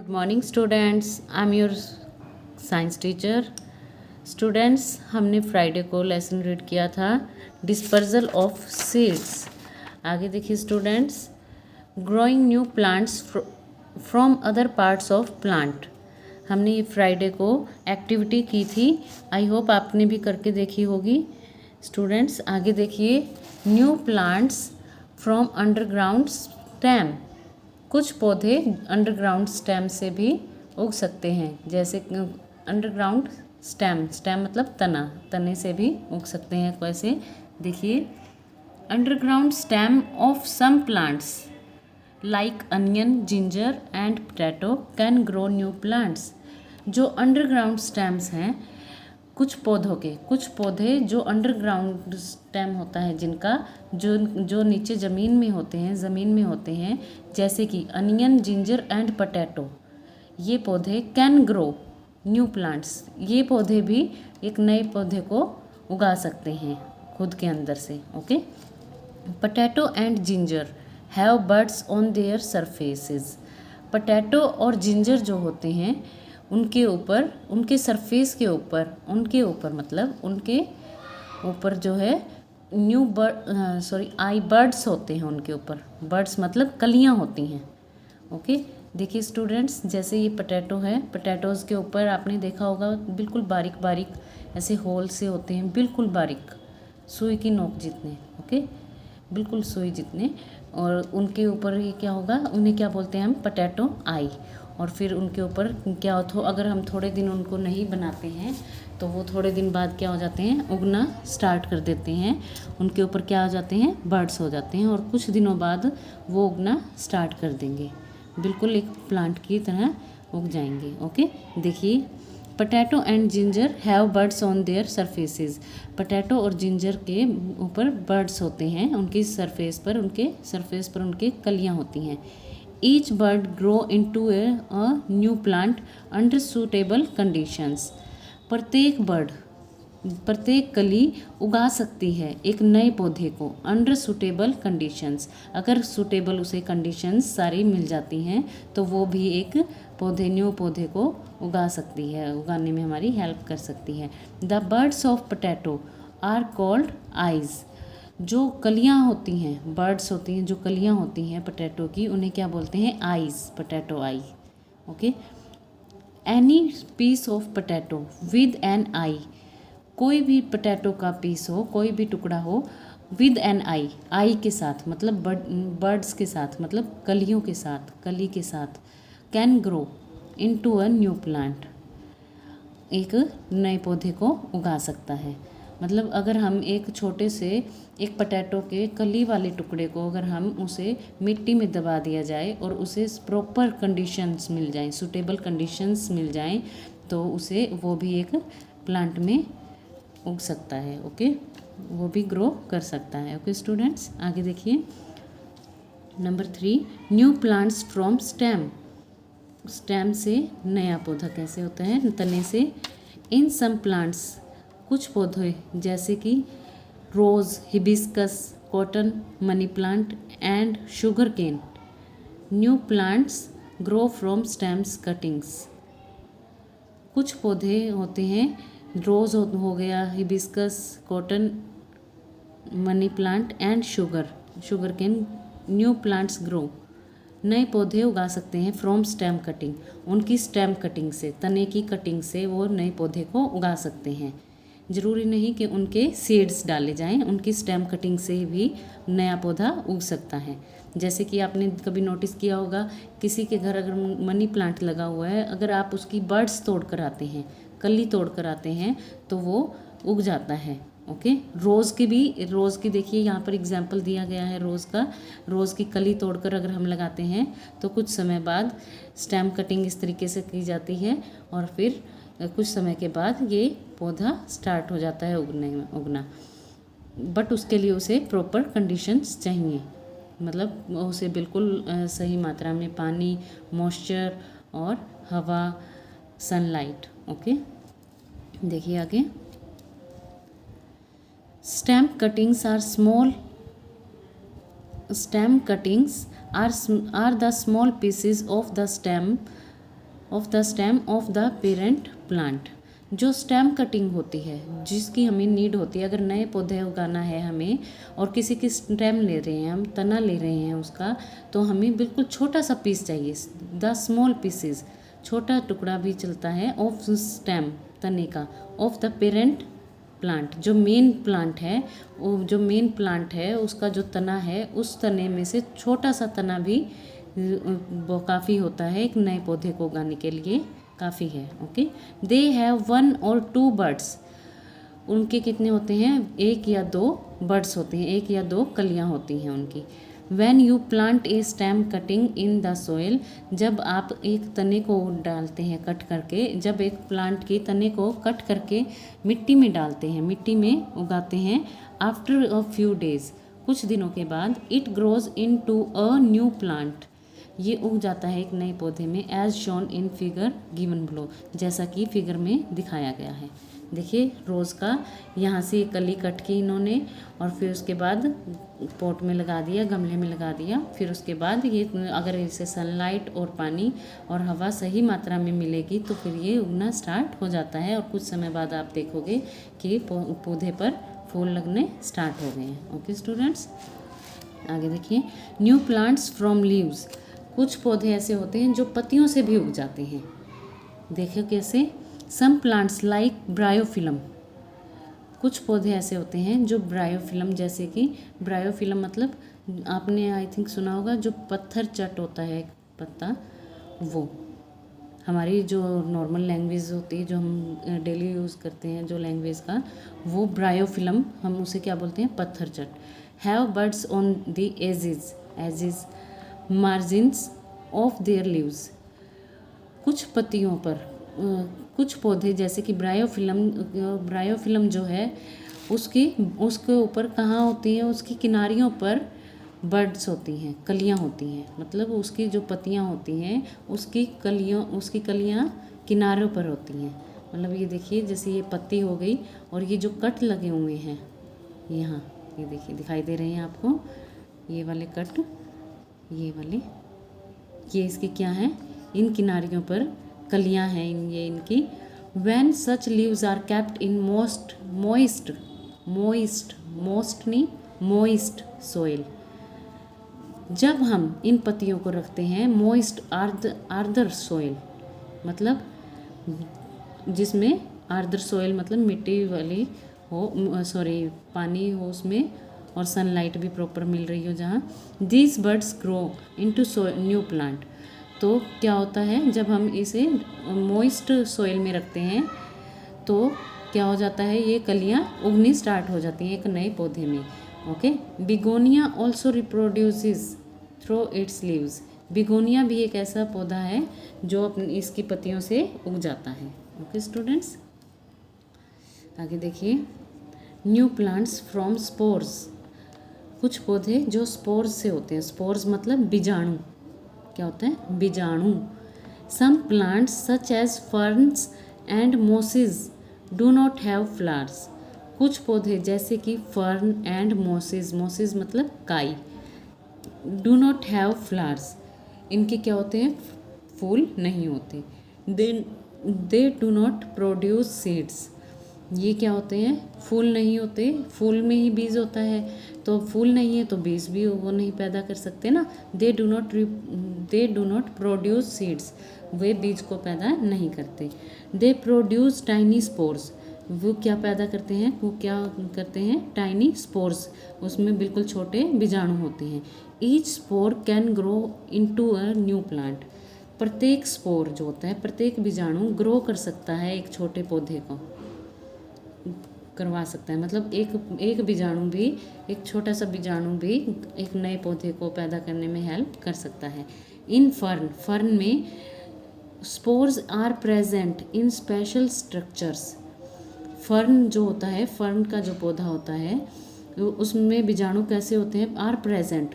Good morning students, I am your science teacher. Students, हमने Friday को lesson read किया था डिस्पर्जल ऑफ सीड्स। आगे देखिए students, growing new plants from other parts of plant. हमने ये फ्राइडे को एक्टिविटी की थी। आई होप आपने भी करके देखी होगी। स्टूडेंट्स आगे देखिए, new plants from underground stem. कुछ पौधे अंडरग्राउंड स्टेम से भी उग सकते हैं, जैसे अंडरग्राउंड स्टेम, स्टेम मतलब तना, तने से भी उग सकते हैं। कैसे देखिए, underground stem of some plants like onion, ginger and potato can grow new plants. जो अंडरग्राउंड स्टेम्स हैं कुछ पौधे जो अंडरग्राउंड स्टेम होता है जिनका, जो नीचे ज़मीन में होते हैं, जैसे कि अनियन, जिंजर एंड पोटैटो, ये पौधे कैन ग्रो न्यू प्लांट्स। ये पौधे भी एक नए पौधे को उगा सकते हैं खुद के अंदर से। Okay, potato and ginger have birds on their surfaces. Potato और जिंजर जो होते हैं उनके ऊपर, उनके सरफेस के ऊपर, मतलब उनके ऊपर जो है न्यू आई बर्ड्स होते हैं उनके ऊपर। बर्ड्स मतलब कलियां होती हैं। ओके, देखिए स्टूडेंट्स, जैसे ये पोटैटो है, पोटैटोज़ के ऊपर आपने देखा होगा बिल्कुल बारीक बारीक ऐसे होल से होते हैं, बिल्कुल बारीक, सुई की नोक जितने। ओके, बिल्कुल सुई जितने। और उनके ऊपर ये क्या होगा, उन्हें क्या बोलते हैं हम, पोटैटो आई। और फिर उनके ऊपर क्या हो, अगर हम थोड़े दिन उनको नहीं बनाते हैं तो वो थोड़े दिन बाद क्या हो जाते हैं, उगना स्टार्ट कर देते हैं। उनके ऊपर क्या हो जाते हैं, बर्ड्स हो जाते हैं, और कुछ दिनों बाद वो उगना स्टार्ट कर देंगे, बिल्कुल एक प्लांट की तरह उग जाएंगे। ओके, देखिए, potato and ginger have birds on their surfaces. Potato और जिंजर के ऊपर बर्ड्स होते हैं, उनकी सरफेस पर उनके कलियां होती हैं। Each bird grow into a new plant under suitable conditions. प्रत्येक कली उगा सकती है एक नए पौधे को अंडर सूटेबल कंडीशंस। अगर सूटेबल उसे कंडीशंस सारी मिल जाती हैं तो वो भी एक न्यू पौधे को उगा सकती है, उगाने में हमारी हेल्प कर सकती है। The birds of potato are called eyes. जो कलियां होती हैं, बर्ड्स होती हैं, जो कलियां होती हैं पोटैटो की, उन्हें क्या बोलते हैं, eyes, potato eye. Okay, any piece of potato with an eye. कोई भी पोटैटो का पीस हो, कोई भी टुकड़ा हो, विद एन आई के साथ, मतलब बर्ड्स के साथ, मतलब कलियों के साथ, कली के साथ, can grow into a new plant, एक नए पौधे को उगा सकता है। मतलब अगर हम एक पोटैटो के कली वाले टुकड़े को अगर हम उसे मिट्टी में दबा दिया जाए और उसे प्रॉपर कंडीशंस मिल जाएं, सूटेबल कंडीशंस मिल जाएं, तो वो भी एक प्लांट में उग सकता है। ओके, वो भी ग्रो कर सकता है। ओके स्टूडेंट्स, आगे देखिए, number 3, new plants from stem. Stem से नया पौधा कैसे होता है, तने से। इन सम प्लांट्स, कुछ पौधे जैसे कि rose, hibiscus, cotton, money plant and sugar cane, new plants grow from stems cuttings. कुछ पौधे होते हैं, रोज़ हो गया, hibiscus, cotton, money plant and sugar cane, new plants grow, नए पौधे उगा सकते हैं फ्रॉम स्टेम कटिंग। उनकी स्टेम कटिंग से, तने की कटिंग से वो नए पौधे को उगा सकते हैं। ज़रूरी नहीं कि उनके सीड्स डाले जाएं, उनकी स्टेम कटिंग से भी नया पौधा उग सकता है। जैसे कि आपने कभी नोटिस किया होगा, किसी के घर अगर मनी प्लांट लगा हुआ है, अगर आप उसकी बर्ड्स तोड़ कर आते हैं, कली तोड़ कर आते हैं, तो वो उग जाता है। ओके, रोज़ की देखिए यहाँ पर एग्जाम्पल दिया गया है रोज़ का। रोज़ की कली तोड़कर अगर हम लगाते हैं तो कुछ समय बाद स्टेम कटिंग इस तरीके से की जाती है, और फिर कुछ समय के बाद ये पौधा स्टार्ट हो जाता है उगना। बट उसके लिए उसे प्रॉपर कंडीशंस चाहिए, मतलब उसे बिल्कुल सही मात्रा में पानी, मॉइस्चर और हवा, सनलाइट। ओके, देखिए आगे, stem cuttings are the small pieces of the stem of the stem of the parent plant. जो स्टेम कटिंग होती है जिसकी हमें नीड होती है, अगर नए पौधे उगाना है हमें और किसी की स्टेम ले रहे हैं, हम तना ले रहे हैं उसका, तो हमें बिल्कुल छोटा सा पीस चाहिए, द स्मॉल पीसेस, छोटा टुकड़ा भी चलता है, ऑफ स्टेम तने का, ऑफ द पेरेंट प्लांट। जो मेन प्लांट है, वो जो मेन प्लांट है उसका जो तना है, उस तने में से छोटा सा तना भी वो काफ़ी होता है एक नए पौधे को उगाने के लिए, काफ़ी है। Okay, they have 1 or 2 birds. उनके कितने होते हैं, 1 या 2 बर्ड्स होते हैं, 1 या 2 कलियां होती हैं उनकी। When you plant a stem cutting in the soil, जब आप एक तने को डालते हैं कट करके, जब एक प्लांट के तने को कट करके मिट्टी में डालते हैं, मिट्टी में उगाते हैं, आफ्टर अ फ्यू डेज, कुछ दिनों के बाद, it grows into a new plant, ये उग जाता है एक नए पौधे में, as shown in figure given below, जैसा कि फिगर में दिखाया गया है। देखिए रोज़ का यहाँ से कली कट की इन्होंने, और फिर उसके बाद पॉट में लगा दिया, गमले में लगा दिया, फिर उसके बाद ये अगर इसे सनलाइट और पानी और हवा सही मात्रा में मिलेगी तो फिर ये उगना स्टार्ट हो जाता है, और कुछ समय बाद आप देखोगे कि पौधे पर फूल लगने स्टार्ट हो गए हैं। ओके स्टूडेंट्स, आगे देखिए, न्यू प्लांट्स फ्रॉम लीव्स। कुछ पौधे ऐसे होते हैं जो पत्तियों से भी उग जाते हैं, देखिए कैसे, सम प्लांट्स लाइक ब्रायोफिलम। कुछ पौधे ऐसे होते हैं जो ब्रायोफिलम, जैसे कि ब्रायोफिलम मतलब आपने आई थिंक सुना होगा, जो पत्थर चट होता है एक पत्ता, वो हमारी जो नॉर्मल लैंग्वेज होती है, जो हम डेली यूज़ करते हैं जो लैंग्वेज का, वो ब्रायोफिलम, हम उसे क्या बोलते हैं, पत्थर चट। Have birds on the edges margins of their leaves. कुछ पत्तियों पर कुछ पौधे जैसे कि ब्रायोफिलम जो है उसके ऊपर कहाँ होती है, उसकी किनारियों पर बर्ड्स होती हैं, कलियाँ होती हैं, मतलब उसकी जो पत्तियाँ होती हैं उसकी कलियाँ किनारों पर होती हैं। मतलब ये देखिए जैसे ये पत्ती हो गई, और ये जो कट लगे हुए हैं यहाँ, ये देखिए दिखाई दे रहे हैं आपको, ये वाले कट, ये वाले, ये इसके क्या हैं, इन किनारियों पर कलियां हैं, ये इनकी। When such leaves are kept in moist soil, जब हम इन पत्तियों को रखते हैं मोइस्ट आर्द्र सोइल, मतलब जिसमें आर्द्र सोइल मतलब मिट्टी वाली हो, पानी हो उसमें, और सनलाइट भी प्रॉपर मिल रही हो जहाँ, these birds grow into new plant. तो क्या होता है, जब हम इसे मॉइस्ट सोइल में रखते हैं तो क्या हो जाता है, ये कलियाँ उगनी स्टार्ट हो जाती हैं एक नए पौधे में। Okay, begonia also reproduces through it's leaves. Begonia भी एक ऐसा पौधा है जो इसकी पत्तियों से उग जाता है। ओके स्टूडेंट्स, आगे देखिए, न्यू प्लांट्स फ्रॉम स्पोर्स। कुछ पौधे जो स्पोर्स से होते हैं, स्पोर्स मतलब बीजाणु, क्या होता है, बीजाणु। Some plants such as ferns and mosses do not have flowers. कुछ पौधे जैसे कि फर्न एंड मॉसेस मतलब काई, डू नॉट हैव फ्लावर्स, इनके क्या होते हैं, फूल नहीं होते। दे डू नॉट प्रोड्यूस सीड्स, ये क्या होते हैं, फूल नहीं होते, फूल में ही बीज होता है, तो फूल नहीं है तो बीज भी वो नहीं पैदा कर सकते ना। They do not produce seeds, वे बीज को पैदा नहीं करते। दे प्रोड्यूस टाइनी स्पोर्स, वो क्या पैदा करते हैं, वो क्या करते हैं, टाइनी स्पोर्स, उसमें बिल्कुल छोटे बीजाणु होते हैं। Each spore can grow into a new plant. प्रत्येक स्पोर जो होता है, प्रत्येक बीजाणु ग्रो कर सकता है, एक छोटे पौधे को करवा सकता है, मतलब एक बीजाणु भी, एक छोटा सा बीजाणु भी एक नए पौधे को पैदा करने में हेल्प कर सकता है। इन फर्न में spores are present in special structures. Fern जो होता है, फर्न का जो पौधा होता है उसमें बीजाणु कैसे होते हैं, आर प्रेजेंट,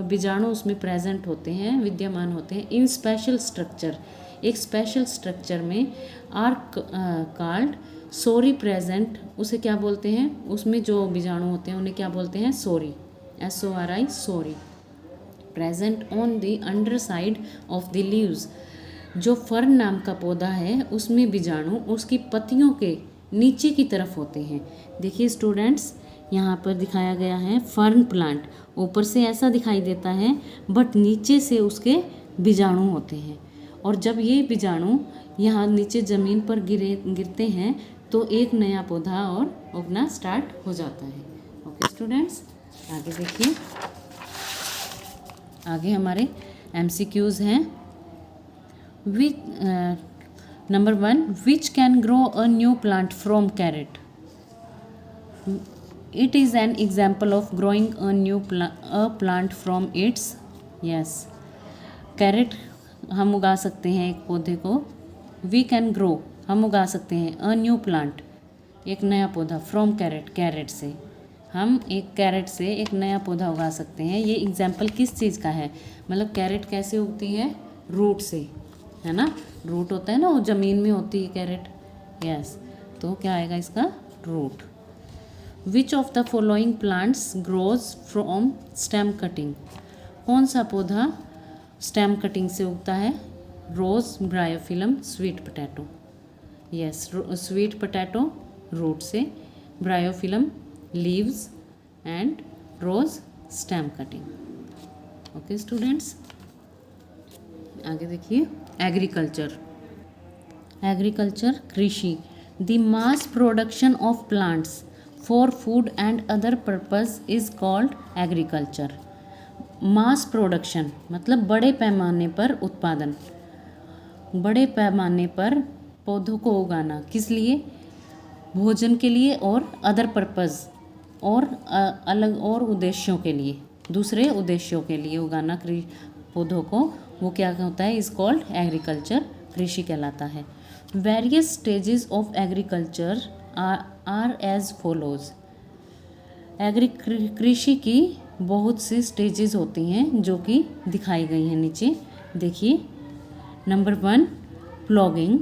बीजाणु उसमें प्रेजेंट होते हैं, विद्यमान होते हैं। इन स्पेशल स्ट्रक्चर, एक स्पेशल स्ट्रक्चर में, आर कॉल्ड सोरी प्रेजेंट, उसे क्या बोलते हैं, उसमें जो बीजाणु होते हैं उन्हें क्या बोलते हैं, sori, SORI, sori. Present on the underside of the leaves, जो फर्न नाम का पौधा है उसमें बीजाणु उसकी पत्तियों के नीचे की तरफ होते हैं। देखिए स्टूडेंट्स, यहाँ पर दिखाया गया है फर्न प्लांट। ऊपर से ऐसा दिखाई देता है बट नीचे से उसके बीजाणु होते हैं, और जब ये बीजाणु यहाँ नीचे ज़मीन पर गिरते हैं तो एक नया पौधा और उगना स्टार्ट हो जाता है। ओके स्टूडेंट्स, आगे देखिए। आगे हमारे MCQs हैं। Number 1, which can grow a new plant from carrot? It is an example of growing a new plant from its. Yes, carrot हम उगा सकते हैं एक पौधे को। वी कैन ग्रो, हम उगा सकते हैं अ न्यू प्लांट, एक नया पौधा, फ्रॉम कैरेट, कैरेट से हम एक कैरेट से एक नया पौधा उगा सकते हैं। ये एग्जाम्पल किस चीज़ का है? मतलब कैरेट कैसे उगती है? रूट से, है ना। रूट होता है ना, वो ज़मीन में होती है कैरेट। यस, तो क्या आएगा इसका? Root. Which of the following plants grows from stem cutting? कौन सा पौधा स्टेम कटिंग से उगता है? Rose, bryophyllum, sweet potato. Yes, sweet potato root से, bryophyllum leaves and rose stem cutting. Okay students, आगे देखिए। एग्रीकल्चर। एग्रीकल्चर, कृषि। The mass production of plants for food and other purpose is called agriculture. Mass production मतलब बड़े पैमाने पर उत्पादन, बड़े पैमाने पर पौधों को उगाना, किस लिए? भोजन के लिए और अदर पर्पस, और अलग और उद्देश्यों के लिए, दूसरे उद्देश्यों के लिए उगाना पौधों को, वो क्या होता है? इज कॉल्ड एग्रीकल्चर, कृषि कहलाता है। Various stages of agriculture are as follows. कृषि की बहुत सी स्टेजेस होती हैं जो कि दिखाई गई हैं नीचे, देखिए। Number 1, ploughing.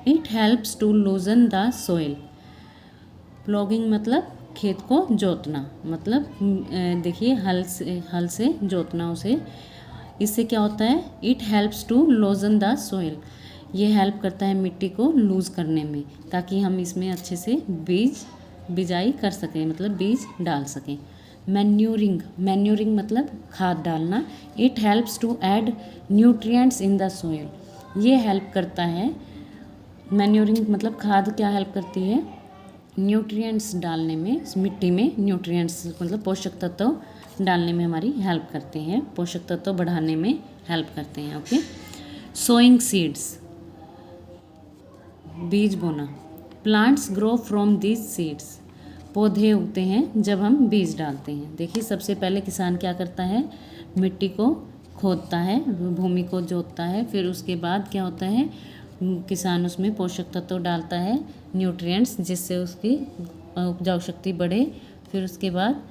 It helps to loosen the soil. Ploughing मतलब खेत को जोतना, मतलब देखिए हल से जोतना उसे। इससे क्या होता है? It helps to loosen the soil. ये हेल्प करता है मिट्टी को लूज़ करने में, ताकि हम इसमें अच्छे से बिजाई कर सकें, मतलब बीज डाल सकें। मैन्यूरिंग। मैन्यूरिंग मतलब खाद डालना। It helps to add nutrients in the soil. ये हेल्प करता है। मैन्यूरिंग मतलब खाद क्या हेल्प करती है? न्यूट्रिएंट्स डालने में, मिट्टी में न्यूट्रिएंट्स मतलब पोषक तत्व डालने में हमारी हेल्प करते हैं, पोषक तत्व बढ़ाने में हेल्प करते हैं। ओके। सोइंग सीड्स, बीज बोना। Plants grow from these seeds. पौधे उगते हैं जब हम बीज डालते हैं। देखिए सबसे पहले किसान क्या करता है? मिट्टी को खोदता है, भूमि को जोतता है, फिर उसके बाद क्या होता है? किसान उसमें पोषक तत्व डालता है, न्यूट्रिएंट्स, जिससे उसकी उपजाऊ शक्ति बढ़े। फिर उसके बाद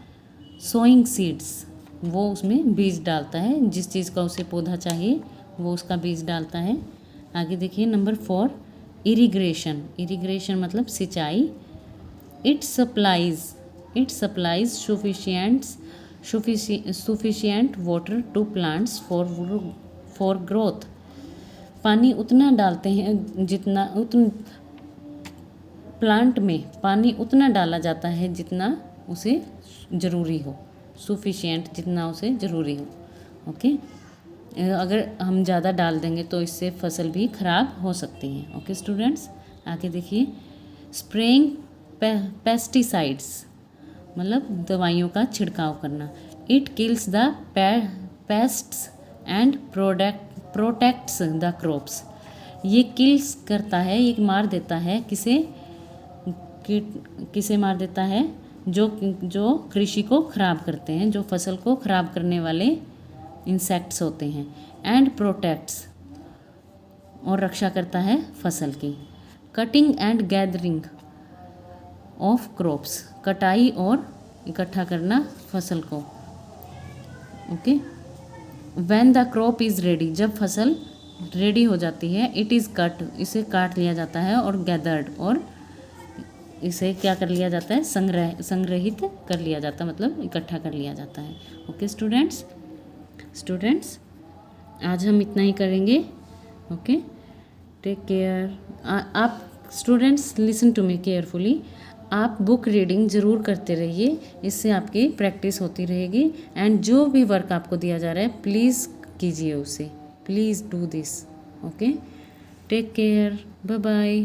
सोइंग सीड्स, वो उसमें बीज डालता है, जिस चीज़ का उसे पौधा चाहिए वो उसका बीज डालता है। आगे देखिए नंबर 4, इरिग्रेशन। इरिग्रेशन मतलब सिंचाई। It supplies sufficient water to plants for growth. पानी उतना डालते हैं जितना प्लांट में पानी उतना डाला जाता है जितना उसे ज़रूरी हो, सफिशिएंट जितना उसे ज़रूरी हो। ओके। अगर हम ज़्यादा डाल देंगे तो इससे फसल भी खराब हो सकती है। ओके स्टूडेंट्स, आगे देखिए। स्प्रेइंग पेस्टिसाइड्स मतलब दवाइयों का छिड़काव करना। It kills the pests and protects the crops. ये किल्स करता है, ये मार देता है, किसे मार देता है? जो कृषि को ख़राब करते हैं, जो फसल को ख़राब करने वाले इंसेक्ट्स होते हैं। एंड प्रोटेक्ट्स, और रक्षा करता है फसल की। Cutting and gathering of crops, कटाई और इकट्ठा करना फसल को। Okay. When the crop is ready, जब फसल रेडी हो जाती है, इट इज़ कट, इसे काट लिया जाता है, और गैदर्ड, और इसे क्या कर लिया जाता है? संग्रहित कर लिया जाता है, मतलब इकट्ठा कर लिया जाता है। ओके स्टूडेंट्स, आज हम इतना ही करेंगे। Okay, take care. आप students listen to me carefully, आप बुक रीडिंग ज़रूर करते रहिए, इससे आपकी प्रैक्टिस होती रहेगी। एंड जो भी वर्क आपको दिया जा रहा है प्लीज़ कीजिए उसे, please do this. Okay, take care, bye bye.